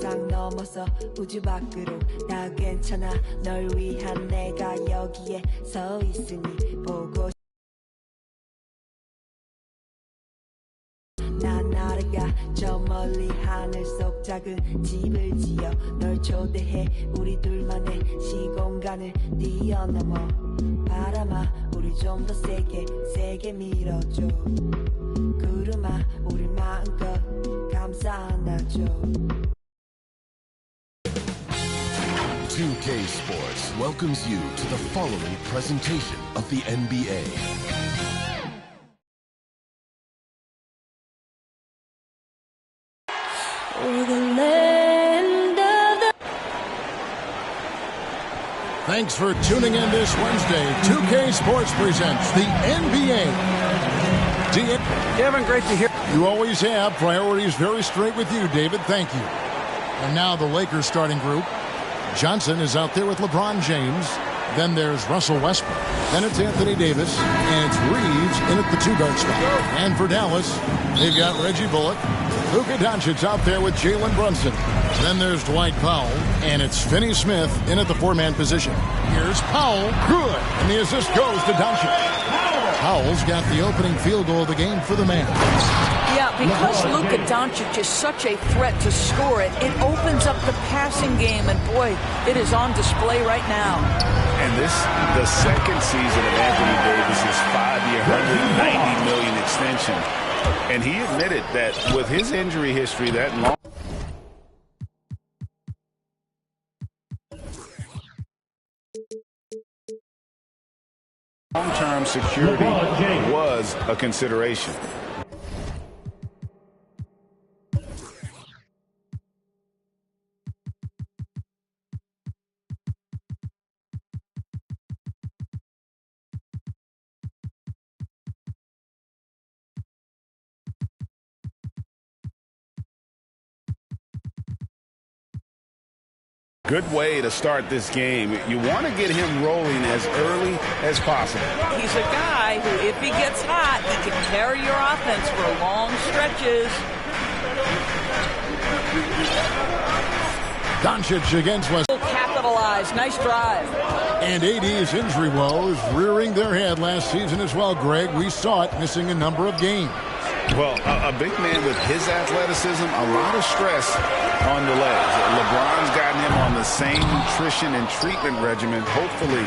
세상 넘어서 우주 밖으로 나 괜찮아 널 위한 내가 여기에 서 있으니 보고 난 날아가 저 멀리 하늘 속 작은 집을 지어 널 초대해 우리 둘만의 시공간을 뛰어넘어 바람아 우리 좀 더 세게 밀어줘 구름아 우리 마음껏 감싸 안아줘 2K Sports welcomes you to the following presentation of the NBA. Thanks for tuning in this Wednesday. 2K Sports presents the NBA. Kevin, great to hear. You always have. Priorities very straight with you, David. Thank you. And now the Lakers starting group. Johnson is out there with LeBron James. Then there's Russell Westbrook. Then it's Anthony Davis. And it's Reeves in at the two-guard spot. And for Dallas, they've got Reggie Bullock. Luka Doncic out there with Jalen Brunson. Then there's Dwight Powell. And it's Finney-Smith in at the four-man position. Here's Powell. Good. And the assist goes to Doncic. Powell's got the opening field goal of the game for the man. Yeah, because Luka Doncic is such a threat to score it, it opens up the passing game, and boy, it is on display right now. And this, the second season of Anthony Davis' 5-year, $190 million extension. And he admitted that with his injury history, that long-term security was a consideration. Good way to start this game. You want to get him rolling as early as possible. He's a guy who, if he gets hot, he can carry your offense for long stretches. Doncic against West. Capitalize. Nice drive. And AD's injury woes rearing their head last season as well, Greg. We saw it missing a number of games. Well, a big man with his athleticism, a lot of stress on the legs. LeBron's gotten him on the same nutrition and treatment regimen. Hopefully,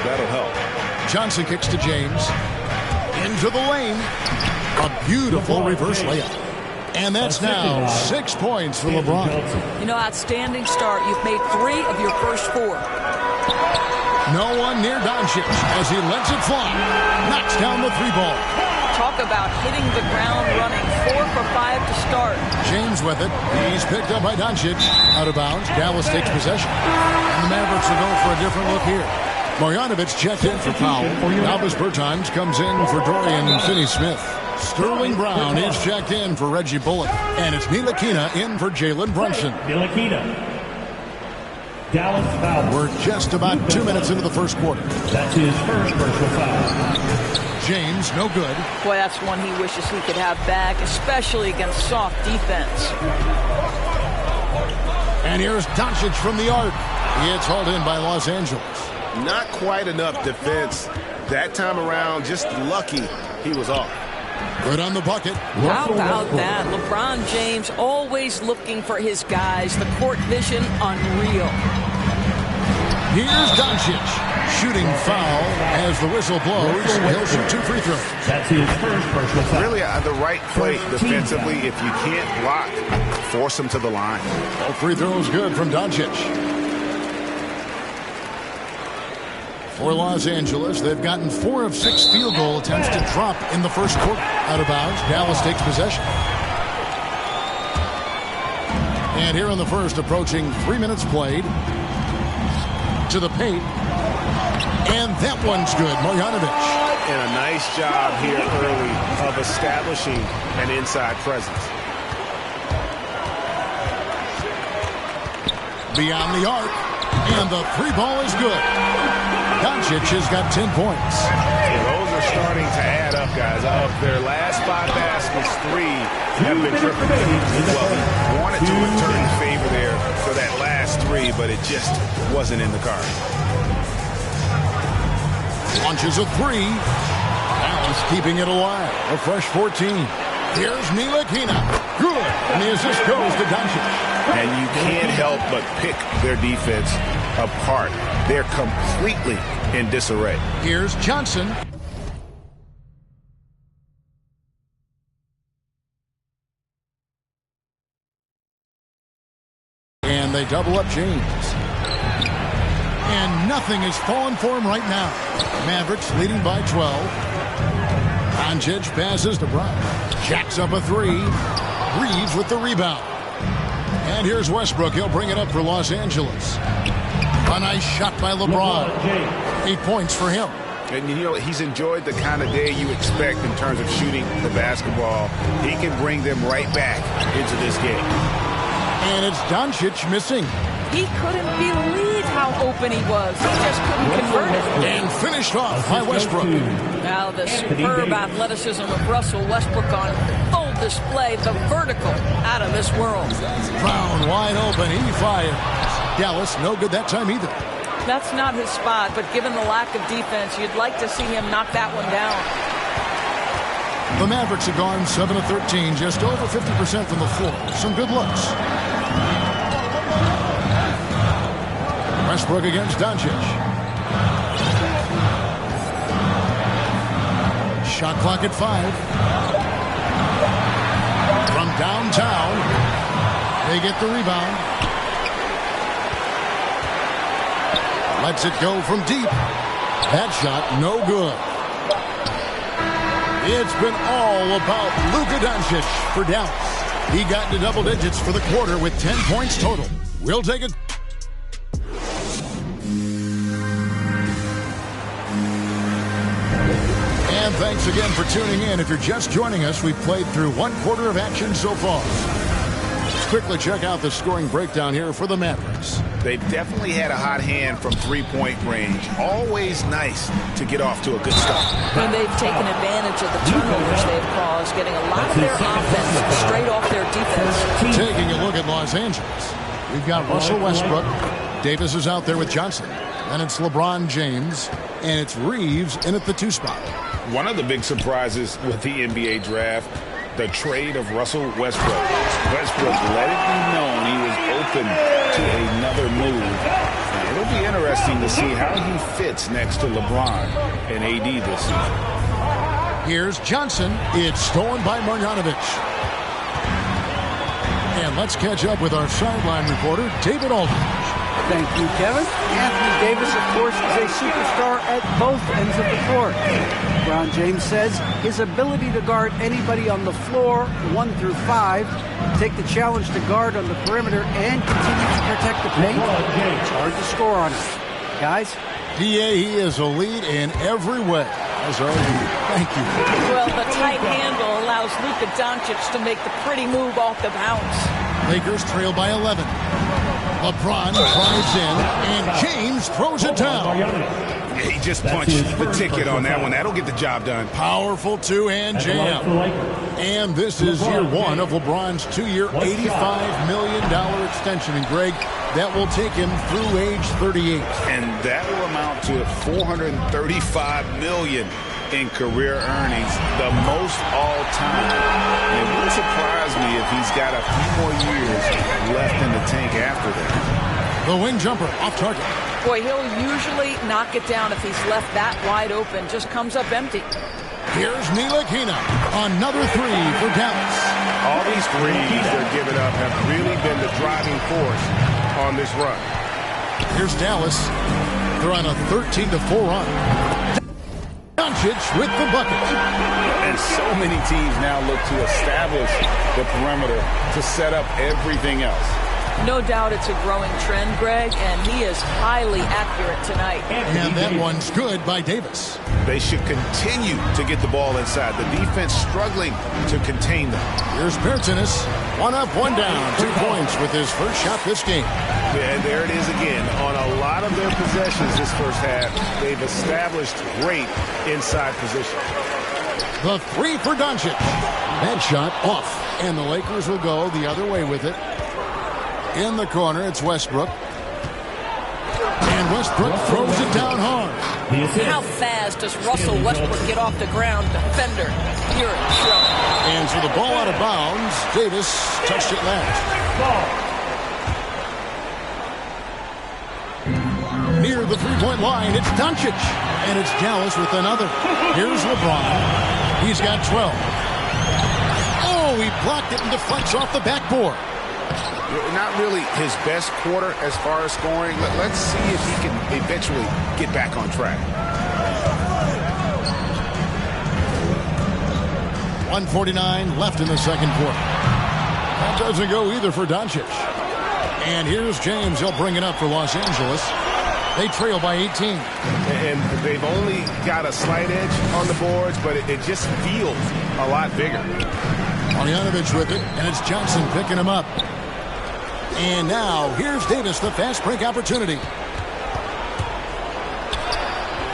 that'll help. Johnson kicks to James. Into the lane. A beautiful reverse layup. And that's now 6 points for LeBron. You know, outstanding start. You've made 3 of your first 4. No one near Doncic as he lets it fly. Knocks down the 3-ball. Talk about hitting the ground running. 4 for 5 to start. James with it. He's picked up by Doncic. Out of bounds. Dallas takes possession. And the Mavericks will go for a different look here. Marjanovic checked in for Powell. Albus Bertans comes in for Dorian Finney-Smith. Sterling Brown is checked in for Reggie Bullock. And it's Ntilikina in for Jalen Brunson. Ntilikina. Dallas foul. We're just about 2 minutes into the first quarter. That's his first personal foul. James, no good. Boy, that's one he wishes he could have back, especially against soft defense. And here's Doncic from the arc. It's hauled in by Los Angeles. Not quite enough defense that time around. Just lucky he was off. Good on the bucket. How about that? LeBron James always looking for his guys. The court vision, unreal. Here's Doncic. Shooting foul as the whistle blows. He'll shoot 2 free throws. That's his first personal foul. Really the right play defensively. If you can't block, force him to the line. All free throws good from Doncic. For Los Angeles, they've gotten 4 of 6 field goal attempts to drop in the first quarter. Out of bounds, Dallas takes possession. And here in the first, approaching 3 minutes played. To the paint. And that one's good, Marjanovic. And a nice job here early of establishing an inside presence. Beyond the arc. And the 3-ball is good. Doncic has got 10 points. And those are starting to add up, guys. Of their last 5 baskets, 3 have been triple. Well, wanted to return favor there three, but it just wasn't in the cards. Launches a three. Dallas keeping it alive. A fresh 14. Here's Ntilikina. Good. And the assist goes to Doncic. And you can't help but pick their defense apart. They're completely in disarray. Here's Johnson. And they double up James. And nothing is falling for him right now. Mavericks leading by 12. Doncic passes to Brown. Jacks up a three. Reeves with the rebound. And here's Westbrook. He'll bring it up for Los Angeles. A nice shot by LeBron. 8 points for him. And, you know, he's enjoyed the kind of day you expect in terms of shooting the basketball. He can bring them right back into this game. And it's Doncic missing. He couldn't believe how open he was. He just couldn't convert it. And finished off by Westbrook. Now the superb athleticism of Russell Westbrook on full display. The vertical out of this world. Brown wide open. He fires. Dallas no good that time either. That's not his spot, but given the lack of defense, you'd like to see him knock that one down. The Mavericks have gone 7 of 13, just over 50% from the floor. Some good looks. Westbrook against Doncic. Shot clock at 5. From downtown, they get the rebound. Lets it go from deep. That shot no good. It's been all about Luka Doncic for Dallas. He got into double digits for the quarter with 10 points total. We'll take it. And thanks again for tuning in. If you're just joining us, we've played through 1 quarter of action so far. Let's quickly check out the scoring breakdown here for the Mavericks. They've definitely had a hot hand from three-point range. Always nice to get off to a good start. And they've taken advantage of the turnovers they've caused, getting a lot of their offense straight off their defense. Taking a look at Los Angeles, we've got Russell Westbrook. Davis is out there with Johnson. Then it's LeBron James, and it's Reeves in at the 2 spot. One of the big surprises with the NBA draft, the trade of Russell Westbrook. Westbrook let it be known he was open to another move. It'll be interesting to see how he fits next to LeBron and AD this season. Here's Johnson. It's stolen by Marjanovic. And let's catch up with our sideline reporter, David Aldridge. Thank you, Kevin. Anthony Davis, of course, is a superstar at both ends of the court. LeBron James says his ability to guard anybody on the floor, 1 through 5, take the challenge to guard on the perimeter, and continue to protect the paint. It's hard to score on him. Guys? PA, he is a lead in every way. As are you. Thank you. Well, the tight handle allows Luka Doncic to make the pretty move off the bounce. Lakers trail by 11. LeBron drives in, and James throws it down. He just punched the ticket on that one. That'll get the job done. Powerful two-hand jam. And this is year 1 of LeBron's 2-year, $85 million extension. And, Greg, that will take him through age 38. And that will amount to $435 million in career earnings, the most all time. It wouldn't surprise me if he's got a few more years left in the tank after that. The wing jumper off target. Boy, he'll usually knock it down if he's left that wide open. Just comes up empty. Here's Ntilikina. Another 3 for Dallas. All these threes they're giving up have really been the driving force on this run. Here's Dallas. They're on a 13-4 run. Doncic with the bucket. And so many teams now look to establish the perimeter to set up everything else. No doubt it's a growing trend, Greg, and he is highly accurate tonight. And that one's good by Davis. They should continue to get the ball inside. The defense struggling to contain them. Here's Bertans. 1 up, 1 down. 2 points with his first shot this game. And there it is again. On a lot of their possessions this first half, they've established great inside position. The 3 for Doncic. That shot off. And the Lakers will go the other way with it. In the corner, it's Westbrook. And Westbrook throws it down hard. How fast does Russell Westbrook get off the ground? Defender, you're in trouble. And so the ball out of bounds. Davis touched it last. Near the three-point line, it's Doncic. And it's Dallas with another. Here's LeBron. He's got 12. Oh, he blocked it and deflects off the backboard. Not really his best quarter as far as scoring. Let's see if he can eventually get back on track. 1:49 left in the second quarter. That doesn't go either for Doncic. And here's James. He'll bring it up for Los Angeles. They trail by 18. And they've only got a slight edge on the boards, but it just feels a lot bigger. Marjanovic with it, and it's Johnson picking him up. And now, here's Davis, the fast break opportunity.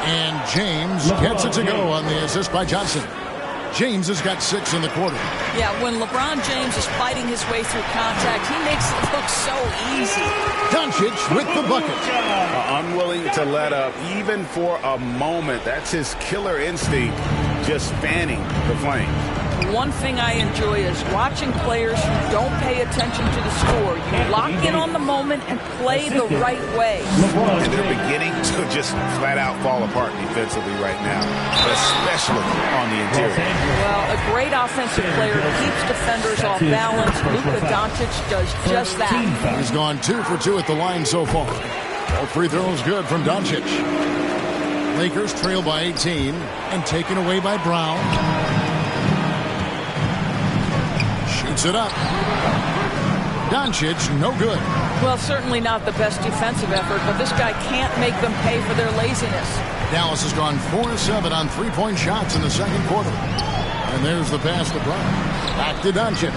And James gets it to go on the assist by Johnson. James has got 6 in the quarter. Yeah, when LeBron James is fighting his way through contact, he makes it look so easy. Doncic with the bucket. Unwilling to let up, even for a moment. That's his killer instinct, just fanning the flames. One thing I enjoy is watching players who don't pay attention to the score. You lock in on the moment and play the right way. And they're beginning to just flat out fall apart defensively right now, especially on the interior. Well, a great offensive player keeps defenders off balance. Luka Doncic does just that. He's gone 2 for 2 at the line so far. All free throws good from Doncic. Lakers trail by 18 and taken away by Brown. Shoots it up. Doncic, no good. Well, certainly not the best defensive effort, but this guy can't make them pay for their laziness. Dallas has gone 4-7 on three-point shots in the second quarter. And there's the pass to Brown. Back to Doncic.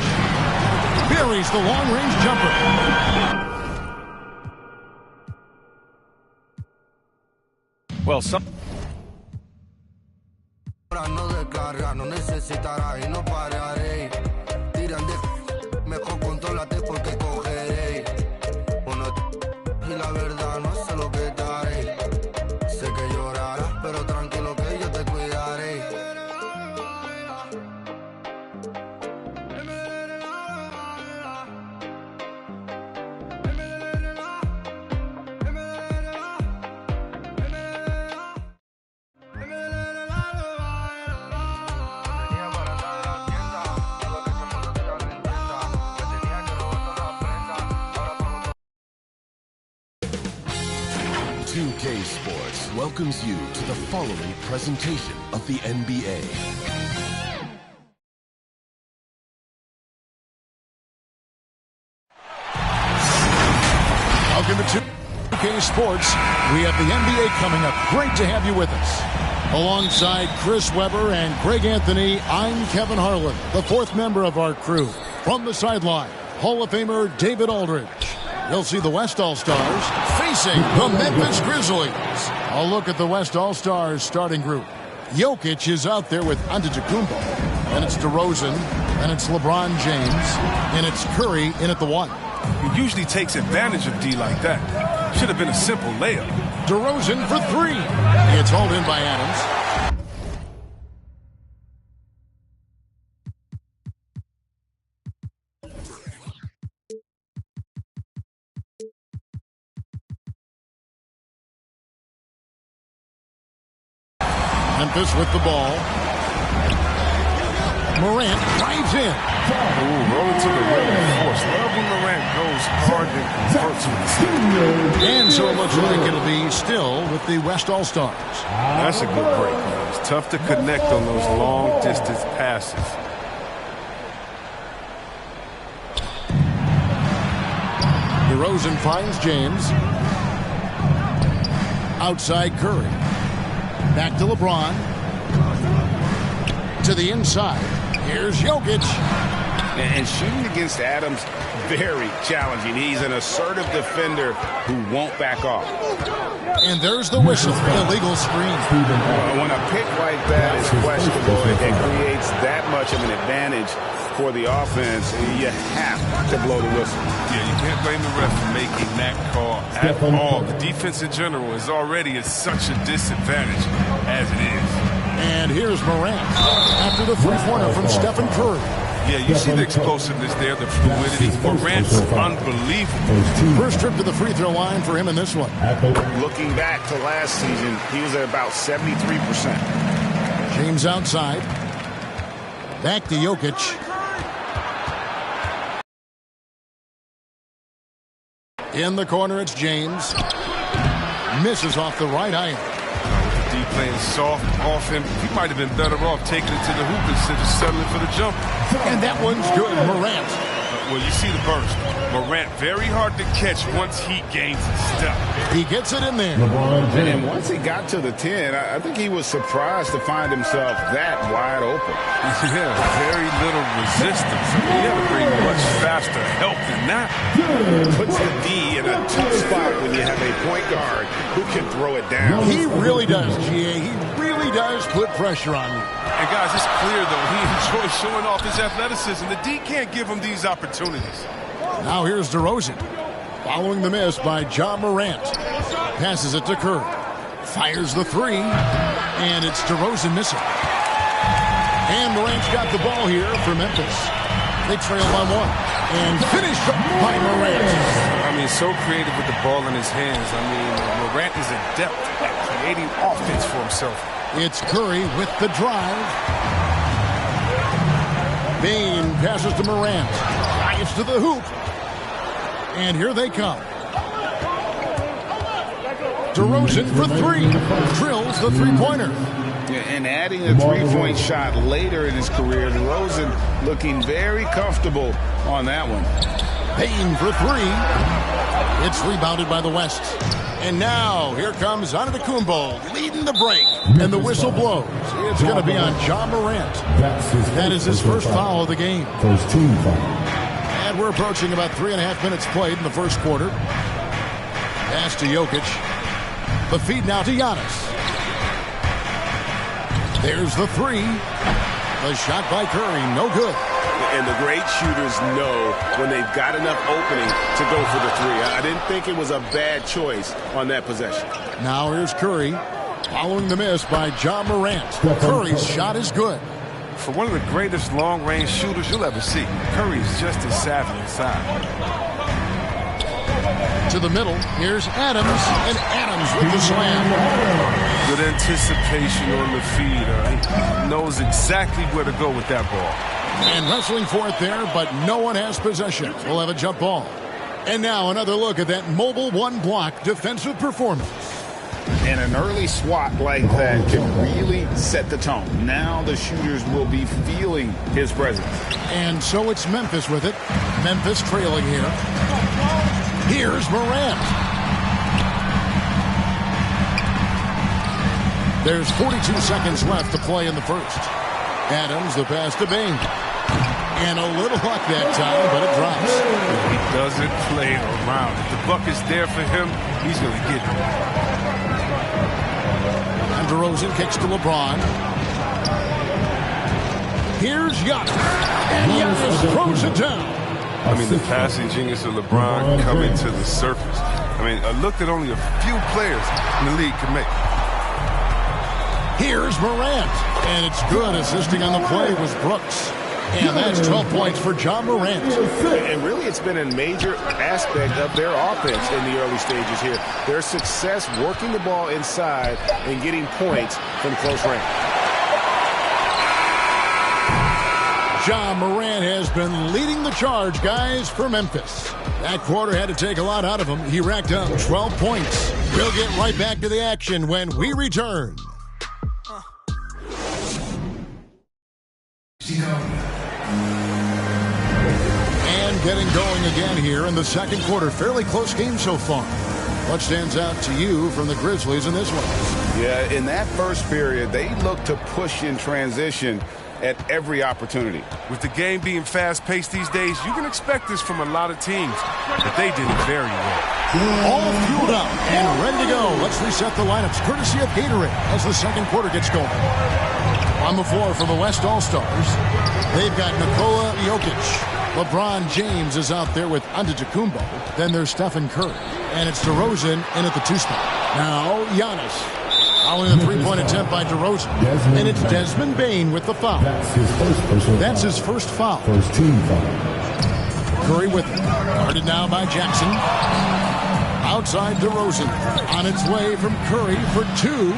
Buries the long-range jumper. Well, some... Mejor contrólate porque cogeré. Y la verdad no sé lo que daré. Sé que llorarás, pero tranquilo que yo te cuidaré. K Sports welcomes you to the following presentation of the NBA. Welcome to 2K Sports. We have the NBA coming up. Great to have you with us. Alongside Chris Webber and Greg Anthony, I'm Kevin Harlan, the fourth member of our crew. From the sideline, Hall of Famer David Aldridge. You'll see the West All-Stars facing the Memphis Grizzlies. A look at the West All-Stars starting group. Jokic is out there with Antetokounmpo. And it's DeRozan. And it's LeBron James. And it's Curry in at the 1. He usually takes advantage of D like that. Should have been a simple layup. DeRozan for 3. It's hauled in by Adams. Memphis with the ball. Morant drives in. Ooh, rolling to the rim of force. Love when Morant goes hard and converts with the And so it looks like it'll be still with the West All-Stars. That's a good break, man. It's tough to connect on those long-distance passes. DeRozan finds James. Outside Curry. Back to LeBron. To the inside. Here's Jokic. And shooting against Adams very challenging. He's an assertive defender who won't back off. And there's the whistle. Illegal screen. When a pick like that is questionable, it creates that much of an advantage for the offense. You have to blow the whistle. Yeah, you can't blame the ref for making that call at all. The defense in general is already at such a disadvantage as it is. And here's Morant after the three-pointer from Stephen Curry. Yeah, you see the explosiveness there, the fluidity. Morant's unbelievable. First trip to the free throw line for him in this one. Looking back to last season, he was at about 73%. James outside. Back to Jokic. In the corner, it's James. Misses off the right iron. D playing soft off him. He might have been better off taking it to the hoop instead of settling for the jump. And that one's good. Morant. Well, you see the burst. Morant, very hard to catch once he gains his step. He gets it in there. And once he got to the 10, I think he was surprised to find himself that wide open. Yeah, very little resistance. He had to bring much faster help than that. Puts the D in a tough spot when you have a point guard who can throw it down. He really does, GA. He really does put pressure on you. And guys, it's clear, though, he enjoys showing off his athleticism. The D can't give him these opportunities. Now here's DeRozan. Following the miss by Ja Morant. Passes it to Curry. Fires the three. And it's DeRozan missing. And Morant's got the ball here for Memphis. They trail by one. And finished up by Morant. I mean, so creative with the ball in his hands. I mean, Morant is adept at creating offense for himself. It's Curry with the drive. Bane passes to Morant. Drives to the hoop. And here they come. DeRozan for three. Drills the three-pointer. And adding a three-point shot later in his career, DeRozan looking very comfortable on that one. Payne for three. It's rebounded by the West. And now, here comes Antetokounmpo leading the break. And the whistle blows. It's going to be on Ja Morant. That is his first foul of the game. First team foul. And we're approaching about 3.5 minutes played in the first quarter. Pass to Jokic. The feed now to Giannis. There's the three. The shot by Curry, no good. And the great shooters know when they've got enough opening to go for the three. I didn't think it was a bad choice on that possession. Now here's Curry, following the miss by Ja Morant. Curry's shot is good. For one of the greatest long-range shooters you'll ever see, Curry's just as savvy inside. To the middle, here's Adams, and Adams with the slam. Good anticipation on the feed. He knows exactly where to go with that ball. And wrestling for it there, but no one has possession. We'll have a jump ball. And now another look at that mobile one-block defensive performance. And an early swat like that can really set the tone. Now the shooters will be feeling his presence. And so it's Memphis with it. Memphis trailing here. Here's Morant. There's 42 seconds left to play in the first. Adams, the pass to Bane. And a little luck that time, but it drops. He doesn't play around. If the buck is there for him, he's going to get it. And DeRozan kicks to LeBron. Here's Giannis. And Giannis throws it down. I mean, the passing genius of LeBron coming to the surface. I mean, a look that only a few players in the league can make. Here's Morant. And it's good. Assisting on the play was Brooks. And that's 12 points for Ja Morant. And really, it's been a major aspect of their offense in the early stages here. Their success working the ball inside and getting points from close range. Ja Morant has been leading the charge, guys, for Memphis. That quarter had to take a lot out of him. He racked up 12 points. We'll get right back to the action when we return. And getting going again here in the second quarter. Fairly close game so far. What stands out to you from the Grizzlies in this one? Yeah, in that first period, they looked to push in transition at every opportunity. With the game being fast-paced these days, you can expect this from a lot of teams, but they did it very well. All fueled up and ready to go. Let's reset the lineups courtesy of Gatorade as the second quarter gets going. On the floor for the West All-Stars, they've got Nikola Jokic. LeBron James is out there with Antetokounmpo. Then there's Stephen Curry. And it's DeRozan in at the 2 spot. Now, Giannis. Following the three-point attempt by DeRozan. And it's Desmond Bane with the foul. That's his first foul. First team foul. Curry with it. Guarded now by Jackson. Outside DeRozan. On its way from Curry for 2.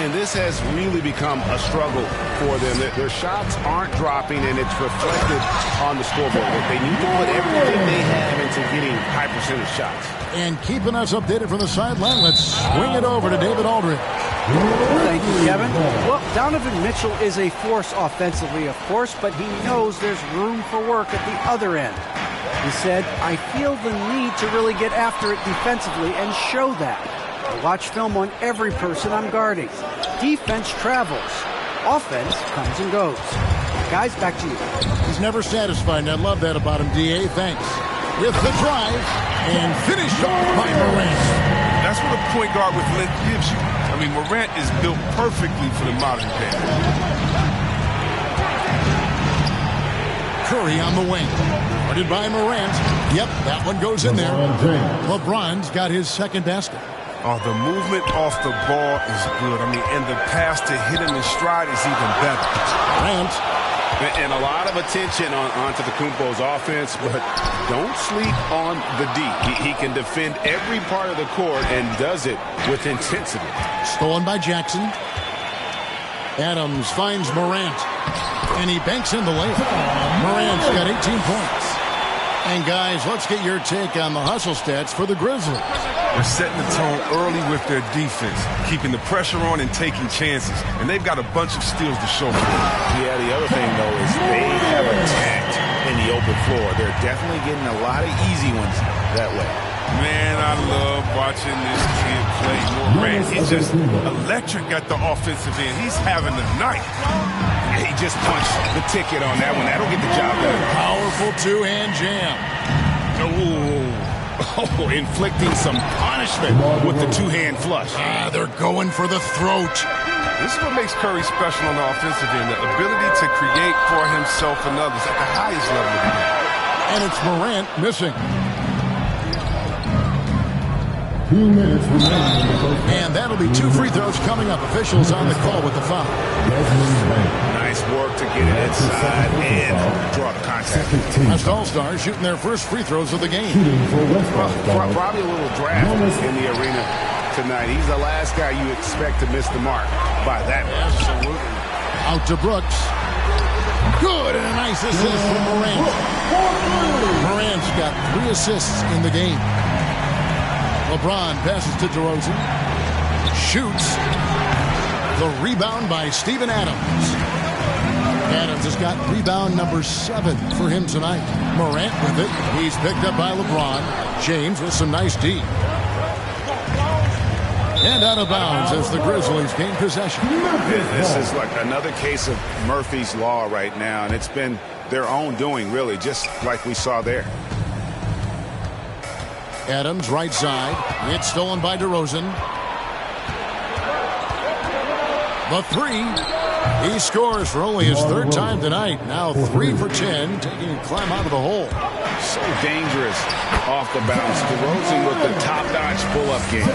And this has really become a struggle for them. Their shots aren't dropping, and it's reflected on the scoreboard. They need to put everything they have into getting high percentage shots. And keeping us updated from the sideline, let's swing it over to David Aldridge. Thank you, Kevin. Well, Donovan Mitchell is a force offensively, of course, but he knows there's room for work at the other end. He said, I feel the need to really get after it defensively and show that. I watch film on every person I'm guarding. Defense travels. Offense comes and goes. Guys, back to you. He's never satisfied, and I love that about him, D.A. Thanks. With the drive, and finished off by Morant. That's what a point guard with length gives you. I mean, Morant is built perfectly for the modern game. Curry on the wing. Guarded by Morant. Yep, that one goes in there. LeBron's got his second basket. Oh, the movement off the ball is good. I mean, and the pass to hit him in stride is even better. Morant. And a lot of attention onto the Antetokounmpo's offense, but don't sleep on the D. He can defend every part of the court and does it with intensity. Stolen by Jackson. Adams finds Morant. And he banks in the layup. Morant's got 18 points. And guys, let's get your take on the hustle stats for the Grizzlies. They're setting the tone early with their defense, keeping the pressure on and taking chances. And they've got a bunch of steals to show for it. Yeah, the other thing, though, is they have attacked in the open floor. They're definitely getting a lot of easy ones that way. Man, I love watching this kid play. Morant, he's just electric at the offensive end. He's having a night. He just punched the ticket on that one. That'll get the job done. Powerful two-hand jam. Oh, inflicting some punishment with the two-hand flush. They're going for the throat. This is what makes Curry special on the offensive end, the ability to create for himself and others at the highest level of the game. And it's Morant missing. 2 minutes remaining. And that'll be 2 free throws coming up. Officials on the call with the foul. Nice work to get it inside and draw the contact. West All-Stars shooting their first free throws of the game. Probably a little draft in the arena tonight. He's the last guy you expect to miss the mark by that much. Absolutely. Out to Brooks. Good, and a nice assist from Morant. Morant's got 3 assists in the game. LeBron passes to DeRozan. Shoots. The rebound by Steven Adams. Adams has got rebound number 7 for him tonight. Morant with it. He's picked up by LeBron. James with some nice D. And out of bounds as the Grizzlies gain possession. This is like another case of Murphy's Law right now, and it's been their own doing, really, just like we saw there. Adams, right side. It's stolen by DeRozan. The 3. He scores for only his 3rd time tonight. Now 3 for 10, taking a climb out of the hole. So dangerous off the bounce. DeRozan with the top-notch pull-up game.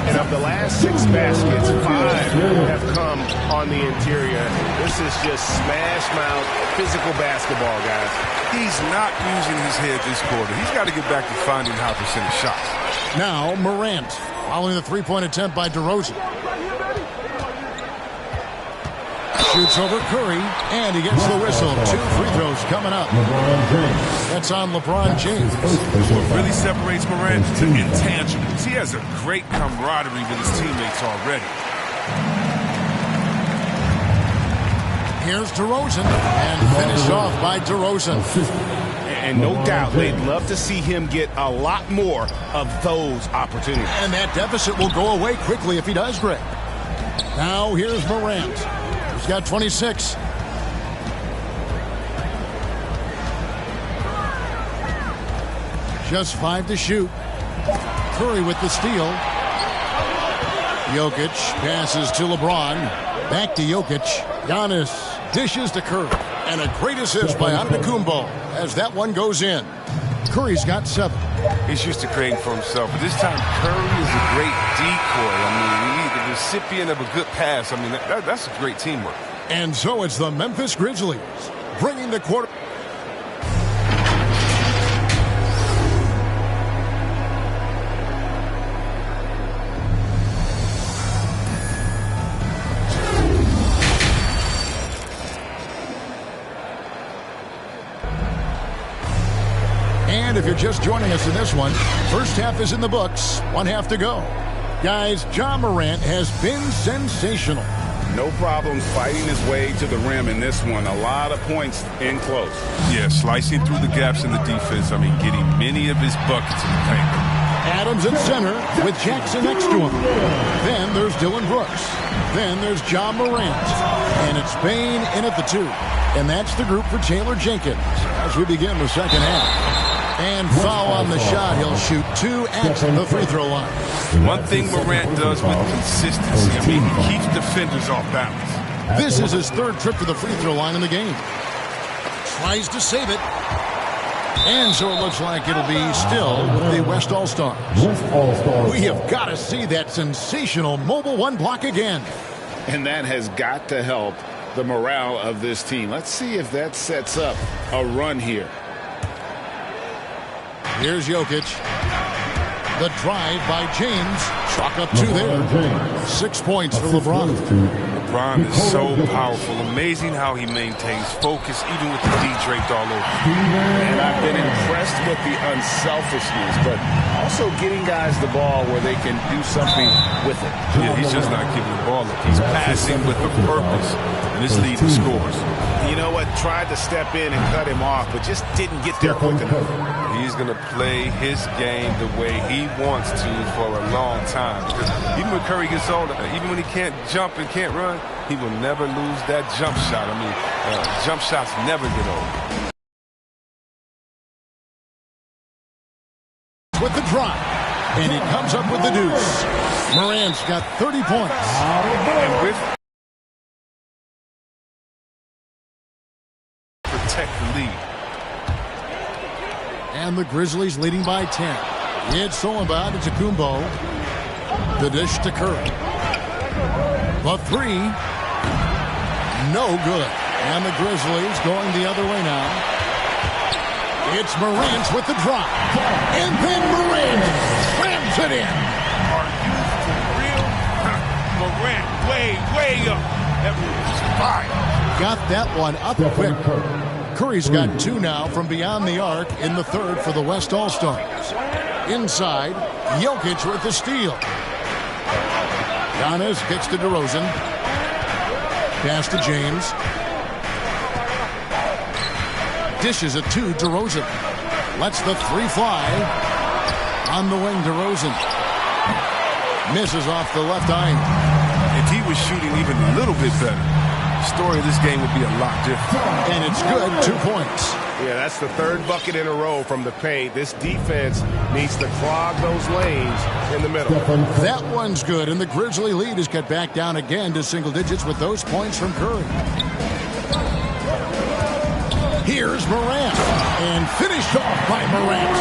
And of the last 6 baskets, 5 have come on the interior. This is just smash-mouth physical basketball, guys. He's not using his head this quarter. He's got to get back to finding high percentage shots. Now Morant, following the 3-point attempt by DeRozan. Shoots over Curry, and he gets the whistle. 2 free throws coming up. That's on LeBron James. What really separates Morant to intangibles. He has a great camaraderie with his teammates already. Here's DeRozan, and finished off by DeRozan. And no doubt, they'd love to see him get a lot more of those opportunities. And that deficit will go away quickly if he does, Greg. Now here's Morant. He's got 26. Just 5 to shoot. Curry with the steal. Jokic passes to LeBron. Back to Jokic. Giannis dishes to Curry. And a great assist by Antetokounmpo as that one goes in. Curry's got 7. He's used to creating for himself, but this time Curry is a great decoy. I mean, he's the recipient of a good pass. I mean, that's a great teamwork. And so it's the Memphis Grizzlies bringing the quarter. And if you're just joining us in this one, first half is in the books, 1 half to go. Guys, Ja Morant has been sensational. No problems fighting his way to the rim in this one. A lot of points in close. Yeah, slicing through the gaps in the defense. I mean, getting many of his buckets in the paint. Adams at center with Jackson next to him. Then there's Dylan Brooks. Then there's Ja Morant. And it's Bane in at the 2. And that's the group for Taylor Jenkins as we begin the second half. And foul on the shot. He'll shoot 2 at the free throw line. One thing Morant does with consistency, I mean, he keeps defenders off balance. This is his 3rd trip to the free throw line in the game. Tries to save it. And so it looks like it'll be still with the West All-Stars. We have got to see that sensational Mobile One block again. And that has got to help the morale of this team. Let's see if that sets up a run here. Here's Jokic. The drive by James. Chalk up 2 there. 6 points for LeBron. LeBron is so powerful. Amazing how he maintains focus even with the D draped all over. And I've been impressed with the unselfishness, but also getting guys the ball where they can do something with it. Yeah, he's just not giving the ball up. He's passing with a purpose, and this lead to scores. You know what? Tried to step in and cut him off, but just didn't get there quick enough. He's going to play his game the way he wants to for a long time. Because even when Curry gets older, even when he can't jump and can't run, he will never lose that jump shot. I mean, jump shots never get old. With the drive, and he comes up with the deuce. Morant's got 30 points. And with protect the lead. And the Grizzlies leading by 10. It's Solomon to Kumbo. The dish to Curry. The 3. No good. And the Grizzlies going the other way now. It's Morant with the drop. And then Morant slams it in. Are you for real? Morant way up. That was fire. Got that one up quick. Curry's got 2 now from beyond the arc in the 3rd for the West All-Stars. Inside, Jokic with the steal. Giannis gets to DeRozan. Pass to James. Dishes it to DeRozan. Lets the 3 fly. On the wing, DeRozan. Misses off the left eye. If he was shooting even a little bit better, the story of this game would be a lot different. And it's good, 2 points. Yeah, that's the 3rd bucket in a row from the paint. This defense needs to clog those lanes in the middle. That one's good, and the Grizzly lead is cut back down again to single digits with those points from Curry. Here's Morant, and finished off by Morant.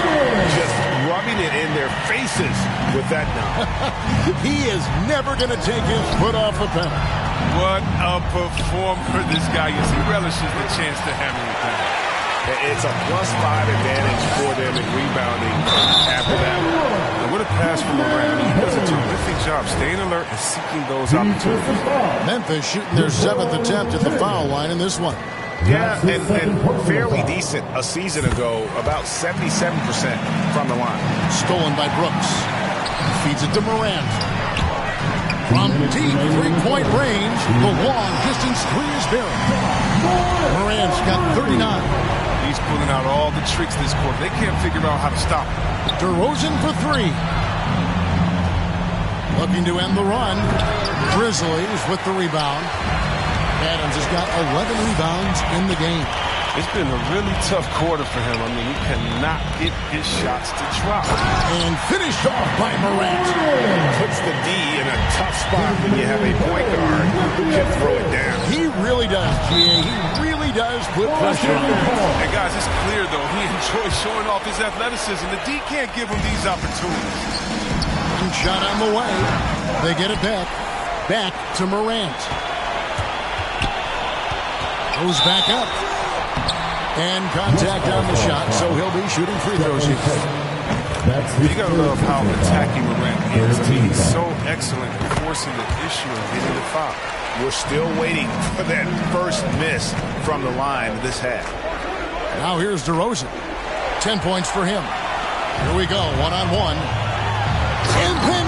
Just rubbing it in their faces with that now. He is never going to take his foot off the pedal. What a performer this guy is. He relishes the chance to hammer it down. It's a +5 advantage for them in rebounding after that. And what a pass from Morant. He does a terrific job staying alert and seeking those opportunities. Memphis shooting their 7th attempt at the foul line in this one. Yeah, and fairly decent a season ago, about 77% from the line. Stolen by Brooks. Feeds it to Morant. From deep 3-point range, the long-distance 3 is buried. Morant's got 39. He's pulling out all the tricks this quarter. They can't figure out how to stop him. DeRozan for 3. Looking to end the run. Grizzlies with the rebound. Adams has got 11 rebounds in the game. It's been a really tough quarter for him. I mean, he cannot get his shots to drop. And finished off by Morant. Puts the D in a tough spot when you have a point guard who can throw it down. He really does, G.A. He really does put pressure on. And guys, it's clear, though, he enjoys showing off his athleticism. The D can't give him these opportunities. Shot on the way. They get it back. Back to Morant. Goes back up. And contact on the shot, so he'll be shooting free throws. You gotta love how attacking Morant is. I mean, he's so excellent at forcing the issue and getting the foul. We're still waiting for that first miss from the line this half. Now here's DeRozan. 10 points for him. Here we go, one-on-one. And